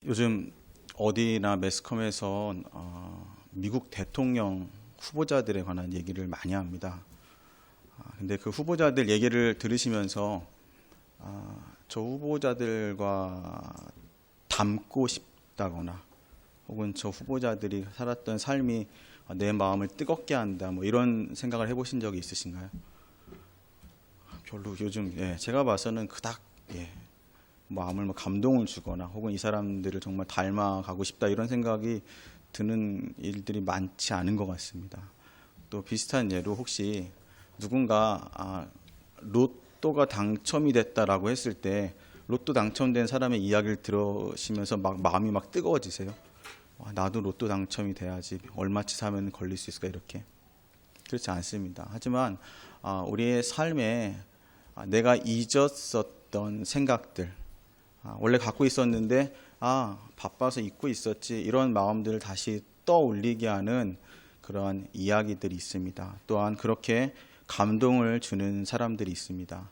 요즘 어디나 매스컴에서 미국 대통령 후보자들에 관한 얘기를 많이 합니다. 근데 그 후보자들 얘기를 들으시면서 저 후보자들과 닮고 싶다거나 혹은 저 후보자들이 살았던 삶이 내 마음을 뜨겁게 한다, 뭐 이런 생각을 해보신 적이 있으신가요? 별로 요즘 제가 봐서는 그닥 마음을 감동을 주거나 혹은 이 사람들을 정말 닮아가고 싶다 이런 생각이 드는 일들이 많지 않은 것 같습니다. 또 비슷한 예로 혹시 누군가 로또가 당첨이 됐다라고 했을 때 로또 당첨된 사람의 이야기를 들으시면서 마음이 뜨거워지세요? 나도 로또 당첨이 돼야지, 얼마치 사면 걸릴 수 있을까, 이렇게. 그렇지 않습니다. 하지만 우리의 삶에 내가 잊었었던 생각들, 원래 갖고 있었는데 바빠서 잊고 있었지, 이런 마음들을 다시 떠올리게 하는 그러한 이야기들이 있습니다. 또한 그렇게 감동을 주는 사람들이 있습니다.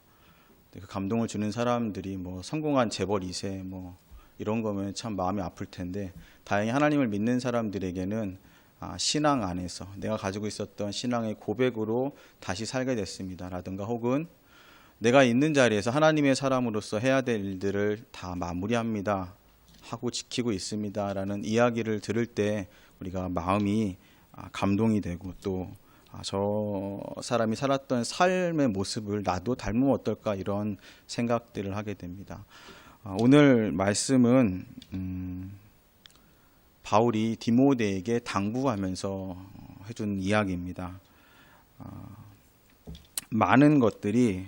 그 감동을 주는 사람들이 성공한 재벌 2세 이런 거면 참 마음이 아플 텐데, 다행히 하나님을 믿는 사람들에게는 신앙 안에서 내가 가지고 있었던 신앙의 고백으로 다시 살게 됐습니다 라든가, 혹은 내가 있는 자리에서 하나님의 사람으로서 해야 될 일들을 다 마무리합니다 하고 지키고 있습니다 라는 이야기를 들을 때 우리가 마음이 감동이 되고, 또 저 사람이 살았던 삶의 모습을 나도 닮으면 어떨까, 이런 생각들을 하게 됩니다. 오늘 말씀은 바울이 디모데에게 당부하면서 해준 이야기입니다. 많은 것들이,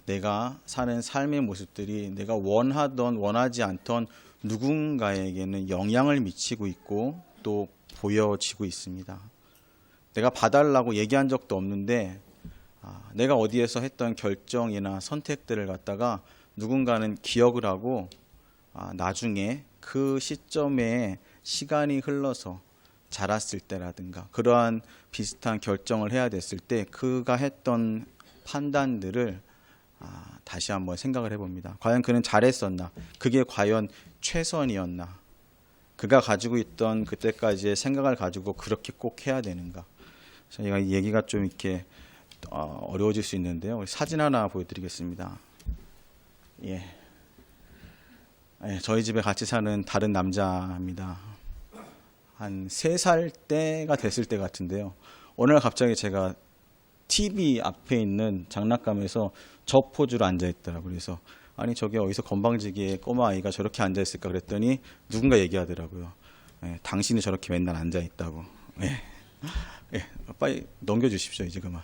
내가 사는 삶의 모습들이 내가 원하던 원하지 않던 누군가에게는 영향을 미치고 있고 또 보여지고 있습니다. 내가 봐달라고 얘기한 적도 없는데 내가 어디에서 했던 결정이나 선택들을 갖다가 누군가는 기억을 하고 나중에 그 시점에 시간이 흘러서 자랐을 때라든가 그러한 비슷한 결정을 해야 됐을 때 그가 했던 판단들을 다시 한번 생각을 해봅니다. 과연 그는 잘했었나? 그게 과연 최선이었나? 그가 가지고 있던 그때까지의 생각을 가지고 그렇게 꼭 해야 되는가? 저희가 이 얘기가 좀 이렇게 어려워질 수 있는데요. 사진 하나 보여드리겠습니다. 저희 집에 같이 사는 다른 남자입니다. 한 3살 때가 됐을 때 같은데요. 어느 날 갑자기 제가 TV 앞에 있는 장난감에서 저 포즈로 앉아있더라고요. 그래서 아니 저게 어디서 건방지게 꼬마 아이가 저렇게 앉아있을까 그랬더니 누군가 얘기하더라고요. 당신이 저렇게 맨날 앉아있다고. 빨리 넘겨주십시오 이제 그만.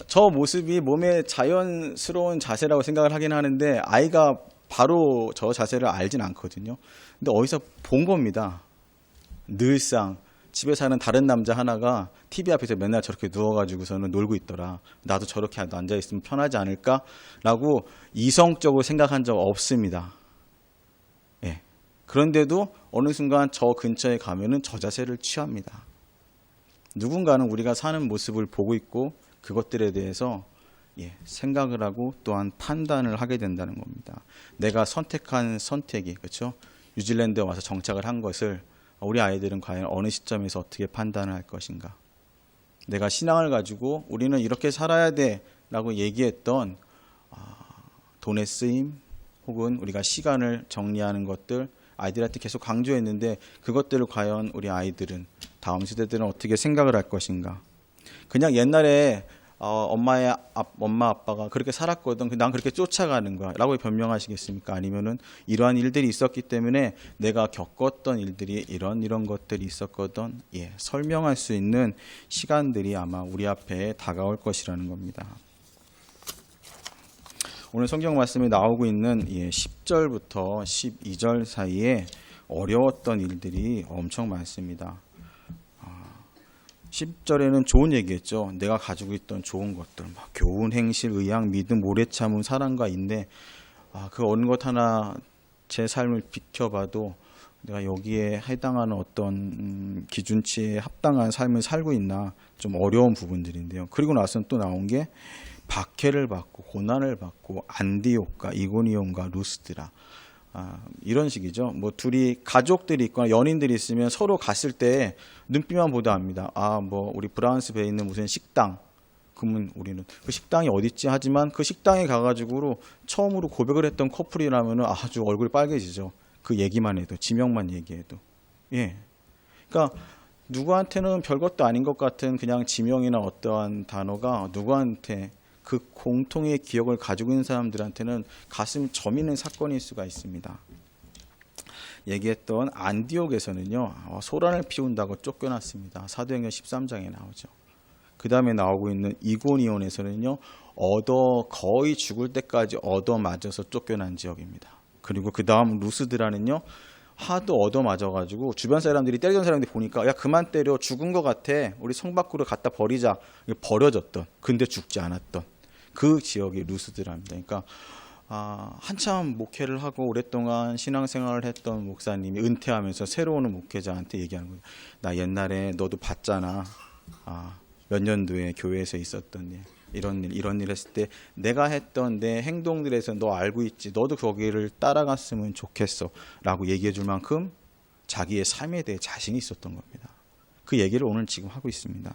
저 모습이 몸의 자연스러운 자세라고 생각을 하긴 하는데 아이가 바로 저 자세를 알진 않거든요. 근데 어디서 본 겁니다. 늘상 집에 사는 다른 남자 하나가 TV 앞에서 맨날 저렇게 누워가지고서는 놀고 있더라. 나도 저렇게 앉아있으면 편하지 않을까라고 이성적으로 생각한 적 없습니다. 그런데도 어느 순간 저 근처에 가면은 저 자세를 취합니다. 누군가는 우리가 사는 모습을 보고 있고 그것들에 대해서 생각을 하고 또한 판단을 하게 된다는 겁니다. 내가 선택한 선택이, 그렇죠? 뉴질랜드에 와서 정착을 한 것을 우리 아이들은 과연 어느 시점에서 어떻게 판단을 할 것인가? 내가 신앙을 가지고 우리는 이렇게 살아야 돼 라고 얘기했던 돈의 쓰임 혹은 우리가 시간을 정리하는 것들, 아이들한테 계속 강조했는데 그것들을 과연 우리 아이들은, 다음 세대들은 어떻게 생각을 할 것인가? 그냥 옛날에 엄마 아빠가 그렇게 살았거든, 난 그렇게 쫓아가는 거야 라고 변명하시겠습니까? 아니면은 이러한 일들이 있었기 때문에 내가 겪었던 일들이 이런 것들이 있었거든, 설명할 수 있는 시간들이 아마 우리 앞에 다가올 것이라는 겁니다. 오늘 성경 말씀에 나오고 있는 10절부터 12절 사이에 어려웠던 일들이 엄청 많습니다. 10절에는 좋은 얘기했죠. 내가 가지고 있던 좋은 것들, 교훈, 행실, 의향, 믿음, 오래 참음, 사랑과 인내, 그 어느 것 하나 제 삶을 비켜봐도 내가 여기에 해당하는 어떤 기준치에 합당한 삶을 살고 있나, 좀 어려운 부분들인데요. 그리고 나서는 또 나온 게 박해를 받고 고난을 받고 안디옥과 이고니온과 루스드라 이런 식이죠. 뭐 둘이 가족들이 있거나 연인들이 있으면 서로 갔을 때 눈빛만 보다 압니다. 뭐 우리 브라운스 배에 있는 무슨 식당. 그러면 우리는 그 식당이 어디 있지 하지만 그 식당에 가가지고 처음으로 고백을 했던 커플이라면 아주 얼굴이 빨개지죠. 그 얘기만 해도 지명만 얘기해도. 예. 그러니까 누구한테는 별것도 아닌 것 같은 그냥 지명이나 어떠한 단어가 누구한테 그 공통의 기억을 가지고 있는 사람들한테는 가슴 저미는 사건일 수가 있습니다. 얘기했던 안디옥에서는요. 소란을 피운다고 쫓겨났습니다. 사도행전 13장에 나오죠. 그 다음에 나오고 있는 이고니온에서는요. 거의 죽을 때까지 얻어맞아서 쫓겨난 지역입니다. 그리고 그 다음 루스드라는요. 하도 얻어맞아가지고 주변 사람들이 때리던 사람들이 보니까 야 그만 때려 죽은 것 같아 우리 성 밖으로 갖다 버리자 버려졌던 근데 죽지 않았던 그 지역이 루스드랍니다. 그러니까 한참 목회를 하고 오랫동안 신앙생활을 했던 목사님이 은퇴하면서 새로 오는 목회자한테 얘기하는 거예요. 나 옛날에 너도 봤잖아. 몇 년도에 교회에서 있었던 일 이런 일 했을 때 내가 했던 내 행동들에서 너 알고 있지. 너도 거기를 따라갔으면 좋겠어 라고 얘기해 줄 만큼 자기의 삶에 대해 자신이 있었던 겁니다. 그 얘기를 오늘 지금 하고 있습니다.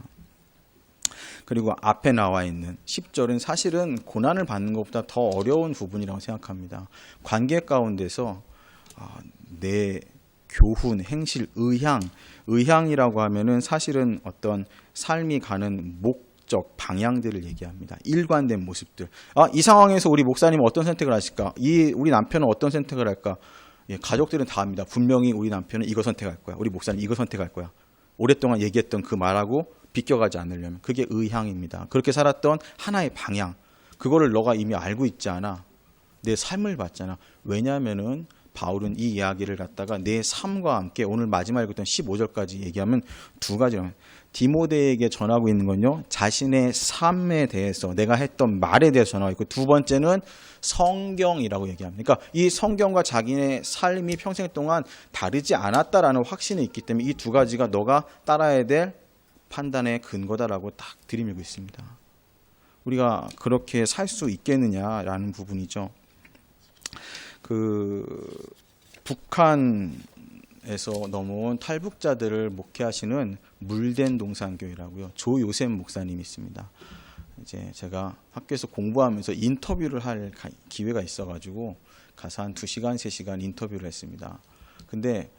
그리고 앞에 나와 있는 10절은 사실은 고난을 받는 것보다 더 어려운 부분이라고 생각합니다. 관계 가운데서 내 교훈, 행실, 의향이라고 하면은 사실은 어떤 삶이 가는 목적, 방향들을 얘기합니다. 일관된 모습들. 이 상황에서 우리 목사님은 어떤 선택을 하실까? 우리 남편은 어떤 선택을 할까? 예, 가족들은 다 압니다. 분명히 우리 남편은 이거 선택할 거야. 우리 목사는 이거 선택할 거야. 오랫동안 얘기했던 그 말하고 비껴가지 않으려면 그게 의향입니다. 그렇게 살았던 하나의 방향. 그거를 너가 이미 알고 있지 않아. 내 삶을 봤잖아. 왜냐하면은 바울은 이 이야기를 갖다가 내 삶과 함께 오늘 마지막에 읽었던 15절까지 얘기하면 두 가지로 디모데에게 전하고 있는 건요. 자신의 삶에 대해서 내가 했던 말에 대해서 전하고 있고 두 번째는 성경이라고 얘기합니다. 그러니까 이 성경과 자기의 삶이 평생 동안 다르지 않았다라는 확신이 있기 때문에 이 두 가지가 너가 따라야 될 판단의 근거다라고 딱 들이밀고 있습니다. 우리가 그렇게 살 수 있겠느냐라는 부분이죠. 북한에서 넘어온 탈북자들을 목회하시는 물된 동산교회라고요. 조요셉 목사님이 있습니다. 이제 제가 학교에서 공부하면서 인터뷰를 할 기회가 있어가지고 가서 한 2시간, 3시간 인터뷰를 했습니다. 근데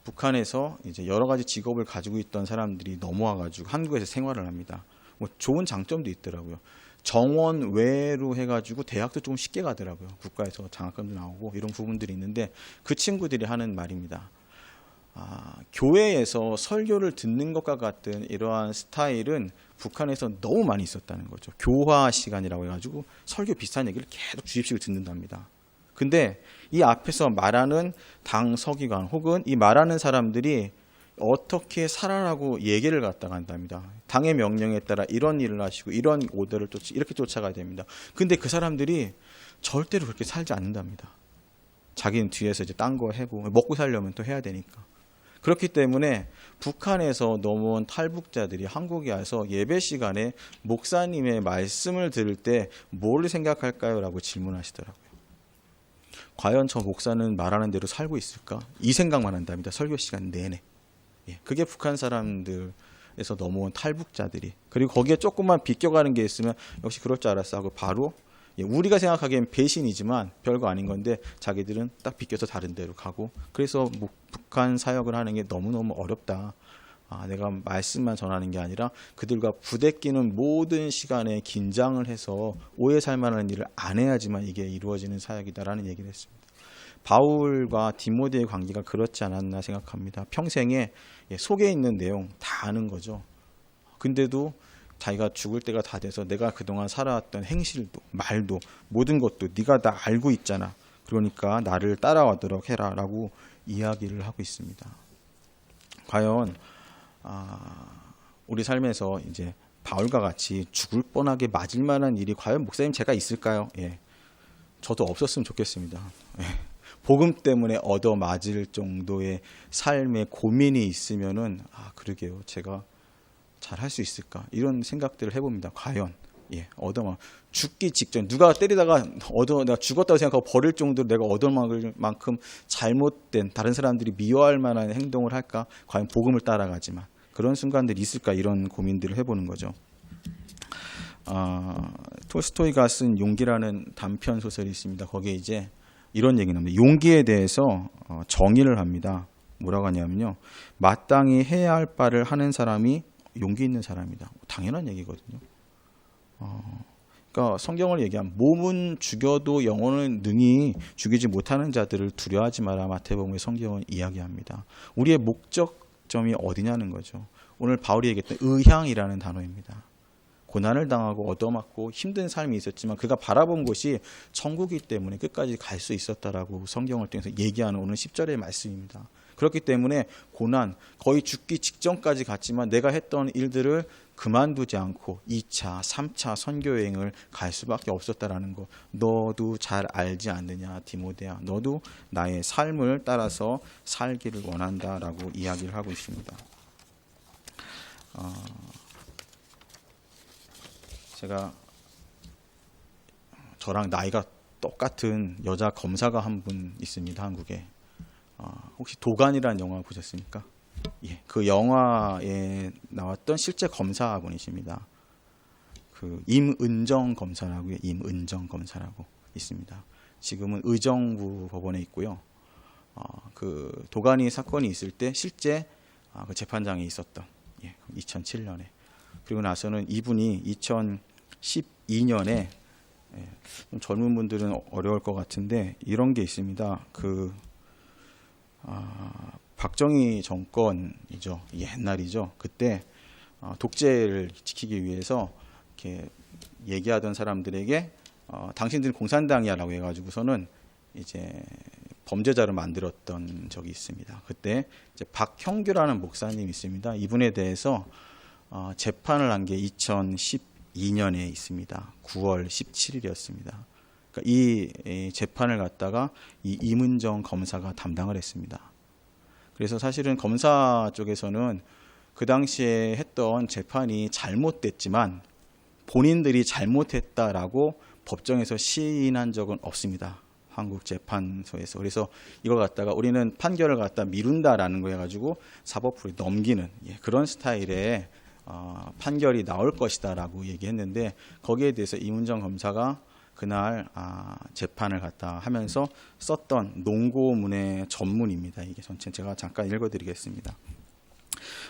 북한에서 이제 여러 가지 직업을 가지고 있던 사람들이 넘어와가지고 한국에서 생활을 합니다. 뭐 좋은 장점도 있더라고요. 정원 외로 해가지고 대학도 좀 쉽게 가더라고요. 국가에서 장학금도 나오고 이런 부분들이 있는데 그 친구들이 하는 말입니다. 교회에서 설교를 듣는 것과 같은 이러한 스타일은 북한에서 너무 많이 있었다는 거죠. 교화 시간이라고 해가지고 설교 비슷한 얘기를 계속 주입식을 듣는답니다. 근데 이 앞에서 말하는 당 서기관 혹은 이 말하는 사람들이 어떻게 살아라고 얘기를 갖다가 한답니다. 당의 명령에 따라 이런 일을 하시고 이런 오더를 이렇게 쫓아가야 됩니다. 근데 그 사람들이 절대로 그렇게 살지 않는답니다. 자기는 뒤에서 이제 딴 거 해고 먹고 살려면 또 해야 되니까. 그렇기 때문에 북한에서 넘어온 탈북자들이 한국에 와서 예배 시간에 목사님의 말씀을 들을 때 뭘 생각할까요? 라고 질문하시더라고요. 과연 저 목사는 말하는 대로 살고 있을까? 이 생각만 한답니다. 설교 시간 내내. 그게 북한 사람들에서 넘어온 탈북자들이. 그리고 거기에 조금만 비껴가는 게 있으면 역시 그럴 줄 알았어 하고 바로 우리가 생각하기엔 배신이지만 별거 아닌 건데 자기들은 딱 비껴서 다른 데로 가고 그래서 북한 사역을 하는 게 너무너무 어렵다. 내가 말씀만 전하는 게 아니라 그들과 부대끼는 모든 시간에 긴장을 해서 오해 살만한 일을 안 해야지만 이게 이루어지는 사역이다라는 얘기를 했습니다. 바울과 디모데의 관계가 그렇지 않았나 생각합니다. 평생에 속에 있는 내용 다 아는 거죠. 근데도 자기가 죽을 때가 다 돼서 내가 그동안 살아왔던 행실도 말도 모든 것도 네가 다 알고 있잖아. 그러니까 나를 따라와도록 해라 라고 이야기를 하고 있습니다. 과연 우리 삶에서 이제 바울과 같이 죽을 뻔하게 맞을 만한 일이 과연 목사님 제가 있을까요? 저도 없었으면 좋겠습니다. 복음 때문에 얻어맞을 정도의 삶에 고민이 있으면은 그러게요. 제가 잘 할 수 있을까? 이런 생각들을 해봅니다. 과연 얻어먹 죽기 직전 누가 때리다가 내가 죽었다고 생각하고 버릴 정도로 내가 얻어먹을 만큼 잘못된 다른 사람들이 미워할 만한 행동을 할까? 과연 복음을 따라가지만 그런 순간들이 있을까? 이런 고민들을 해보는 거죠. 톨스토이가 쓴 용기라는 단편 소설이 있습니다. 거기에 이제 이런 얘기가 나옵니다. 용기에 대해서 정의를 합니다. 뭐라고 하냐면요. 마땅히 해야 할 바를 하는 사람이 용기 있는 사람이다. 당연한 얘기거든요. 그러니까 성경을 얘기하면 몸은 죽여도 영혼은 능히 죽이지 못하는 자들을 두려워하지 마라. 마태복음의 성경은 이야기합니다. 우리의 목적점이 어디냐는 거죠. 오늘 바울이 얘기했던 의향이라는 단어입니다. 고난을 당하고 얻어맞고 힘든 삶이 있었지만 그가 바라본 곳이 천국이기 때문에 끝까지 갈 수 있었다라고 성경을 통해서 얘기하는 오늘 10절의 말씀입니다. 그렇기 때문에 고난, 거의 죽기 직전까지 갔지만 내가 했던 일들을 그만두지 않고 2차, 3차 선교여행을 갈 수밖에 없었다라는 거. 너도 잘 알지 않느냐, 디모데야. 너도 나의 삶을 따라서 살기를 원한다라고 이야기를 하고 있습니다. 제가 저랑 나이가 똑같은 여자 검사가 한 분 있습니다. 한국에. 혹시 도간이라는 영화 보셨습니까? 그 영화에 나왔던 실제 검사분이십니다. 그 임은정 검사라고요. 임은정 검사라고 있습니다. 지금은 의정부 법원에 있고요. 그 도가니 사건이 있을 때 실제 그 재판장에 있었던 2007년에 그리고 나서는 이분이 2012년에 젊은 분들은 어려울 것 같은데 이런 게 있습니다. 박정희 정권이죠. 옛날이죠. 그때 독재를 지키기 위해서 이렇게 얘기하던 사람들에게 당신들은 공산당이야라고 해가지고서는 이제 범죄자를 만들었던 적이 있습니다. 그때 이제 박형규라는 목사님이 있습니다. 이분에 대해서 재판을 한 게 2012년에 있습니다. 9월 17일이었습니다. 그러니까 이 재판을 갖다가 이 임은정 검사가 담당을 했습니다. 그래서 사실은 검사 쪽에서는 그 당시에 했던 재판이 잘못됐지만 본인들이 잘못했다라고 법정에서 시인한 적은 없습니다. 한국 재판소에서. 그래서 이걸 갖다가 우리는 판결을 갖다 미룬다라는 거 해가지고 사법부에 넘기는 그런 스타일의 판결이 나올 것이다라고 얘기했는데 거기에 대해서 임은정 검사가 그날 재판을 갖다 하면서 썼던 농고문의 전문입니다. 이게 전체 제가 잠깐 읽어드리겠습니다.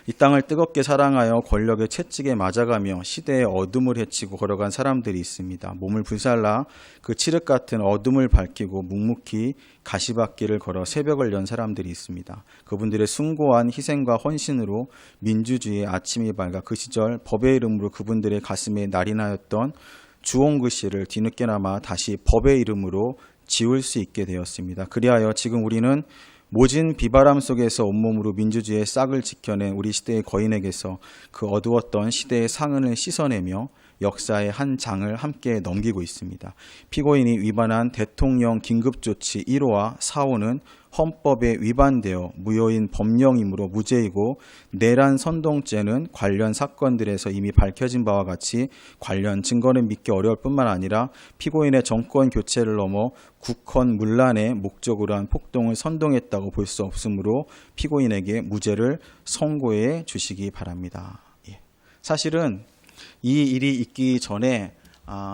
이 땅을 뜨겁게 사랑하여 권력의 채찍에 맞아가며 시대의 어둠을 헤치고 걸어간 사람들이 있습니다. 몸을 불살라 그 칠흑 같은 어둠을 밝히고 묵묵히 가시밭길을 걸어 새벽을 연 사람들이 있습니다. 그분들의 숭고한 희생과 헌신으로 민주주의의 아침이 밝아 그 시절 법의 이름으로 그분들의 가슴에 날인하였던 주홍글씨를 뒤늦게나마 다시 법의 이름으로 지울 수 있게 되었습니다. 그리하여 지금 우리는 모진 비바람 속에서 온몸으로 민주주의의 싹을 지켜낸 우리 시대의 거인에게서 그 어두웠던 시대의 상흔을 씻어내며 역사의 한 장을 함께 넘기고 있습니다. 피고인이 위반한 대통령 긴급조치 1호와 4호는 헌법에 위반되어 무효인 법령이므로 무죄이고 내란 선동죄는 관련 사건들에서 이미 밝혀진 바와 같이 관련 증거는 믿기 어려울 뿐만 아니라 피고인의 정권 교체를 넘어 국헌 문란의 목적으로 한 폭동을 선동했다고 볼 수 없으므로 피고인에게 무죄를 선고해 주시기 바랍니다. 사실은 이 일이 있기 전에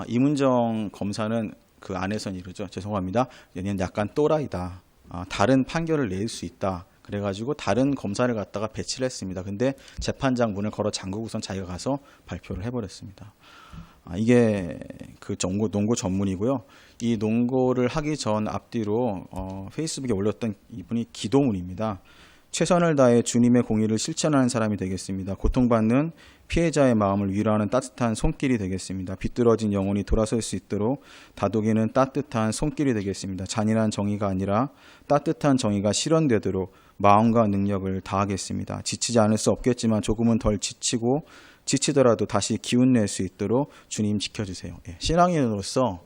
임은정 검사는 그 안에서는 이러죠. 죄송합니다. 얘는 약간 또라이다. 다른 판결을 낼 수 있다. 그래가지고 다른 검사를 갖다가 배치를 했습니다. 근데 재판장 문을 걸어 잠그고선 자기가 가서 발표를 해버렸습니다. 이게 그 농고 전문이고요. 이 농고를 하기 전 앞뒤로 페이스북에 올렸던 이분이 기도문입니다. 최선을 다해 주님의 공의를 실천하는 사람이 되겠습니다. 고통받는 피해자의 마음을 위로하는 따뜻한 손길이 되겠습니다. 비뚤어진 영혼이 돌아설 수 있도록 다독이는 따뜻한 손길이 되겠습니다. 잔인한 정의가 아니라 따뜻한 정의가 실현되도록 마음과 능력을 다하겠습니다. 지치지 않을 수 없겠지만 조금은 덜 지치더라도 다시 기운낼 수 있도록 주님 지켜주세요. 신앙인으로서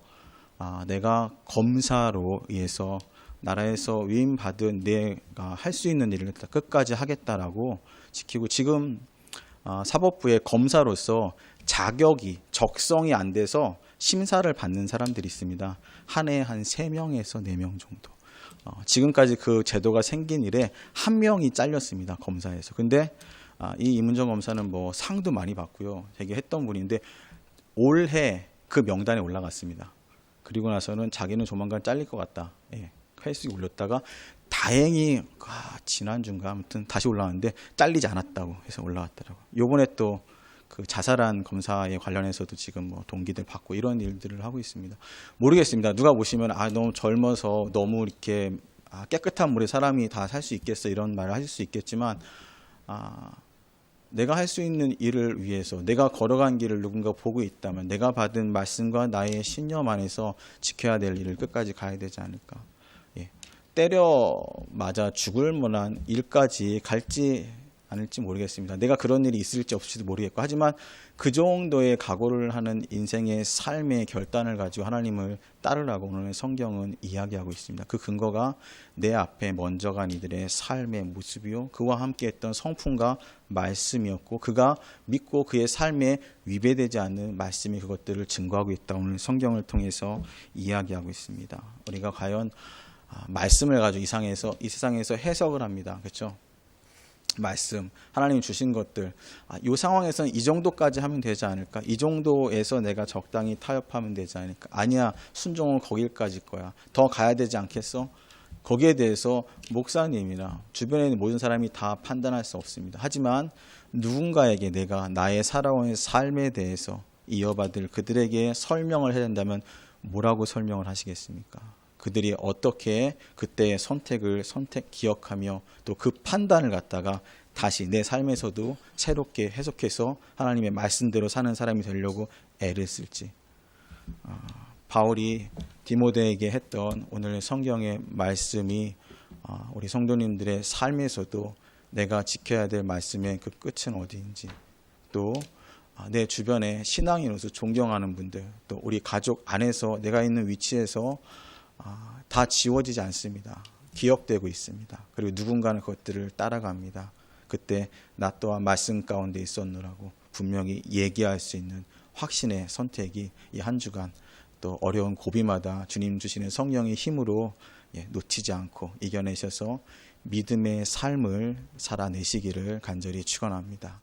내가 검사로 의해서 나라에서 위임받은 내가 할 수 있는 일을 끝까지 하겠다라고 지키고 지금 사법부의 검사로서 자격이 적성이 안 돼서 심사를 받는 사람들이 있습니다. 한 해에 한 3명에서 4명 정도. 지금까지 그 제도가 생긴 이래 1명이 잘렸습니다. 검사에서. 근데 이 이문정 검사는 뭐 상도 많이 받고요. 되게 했던 분인데 올해 그 명단에 올라갔습니다. 그리고 나서는 자기는 조만간 잘릴 것 같다. 예, 헬스에 올렸다가 다행히 지난주인가 아무튼 다시 올라왔는데 잘리지 않았다고 해서 올라왔더라고요. 요번에 또 그 자살한 검사에 관련해서도 지금 뭐 동기들 받고 이런 일들을 하고 있습니다. 모르겠습니다. 누가 보시면 너무 젊어서 너무 이렇게 깨끗한 물에 사람이 다 살 수 있겠어 이런 말을 하실 수 있겠지만 내가 할 수 있는 일을 위해서 내가 걸어간 길을 누군가 보고 있다면 내가 받은 말씀과 나의 신념 안에서 지켜야 될 일을 끝까지 가야 되지 않을까. 예. 때려 맞아 죽을 만한 일까지 갈지 않을지 모르겠습니다. 내가 그런 일이 있을지 없을지도 모르겠고 하지만 그 정도의 각오를 하는 인생의 삶의 결단을 가지고 하나님을 따르라고 오늘 성경은 이야기하고 있습니다. 그 근거가 내 앞에 먼저 간 이들의 삶의 모습이요 그와 함께 했던 성품과 말씀이었고 그가 믿고 그의 삶에 위배되지 않는 말씀이 그것들을 증거하고 있다. 오늘 성경을 통해서 이야기하고 있습니다. 우리가 과연 말씀을 가지고 이 세상에서 해석을 합니다. 그렇죠? 말씀, 하나님이 주신 것들, 이 상황에서는 이 정도까지 하면 되지 않을까? 이 정도에서 내가 적당히 타협하면 되지 않을까? 아니야, 순종은 거기까지일 거야. 더 가야 되지 않겠어? 거기에 대해서 목사님이나 주변에 있는 모든 사람이 다 판단할 수 없습니다. 하지만 누군가에게 내가 나의 살아온 삶에 대해서 이어받을 그들에게 설명을 해야 된다면 뭐라고 설명을 하시겠습니까? 그들이 어떻게 그때의 선택을 기억하며 또 그 판단을 갖다가 다시 내 삶에서도 새롭게 해석해서 하나님의 말씀대로 사는 사람이 되려고 애를 쓸지. 바울이 디모데에게 했던 오늘 성경의 말씀이 우리 성도님들의 삶에서도 내가 지켜야 될 말씀의 그 끝은 어디인지 또 내 주변에 신앙인으로서 존경하는 분들 또 우리 가족 안에서 내가 있는 위치에서 다 지워지지 않습니다. 기억되고 있습니다. 그리고 누군가는 그것들을 따라갑니다. 그때 나 또한 말씀 가운데 있었노라고 분명히 얘기할 수 있는 확신의 선택이 이 한 주간 또 어려운 고비마다 주님 주시는 성령의 힘으로 놓치지 않고 이겨내셔서 믿음의 삶을 살아내시기를 간절히 축원합니다.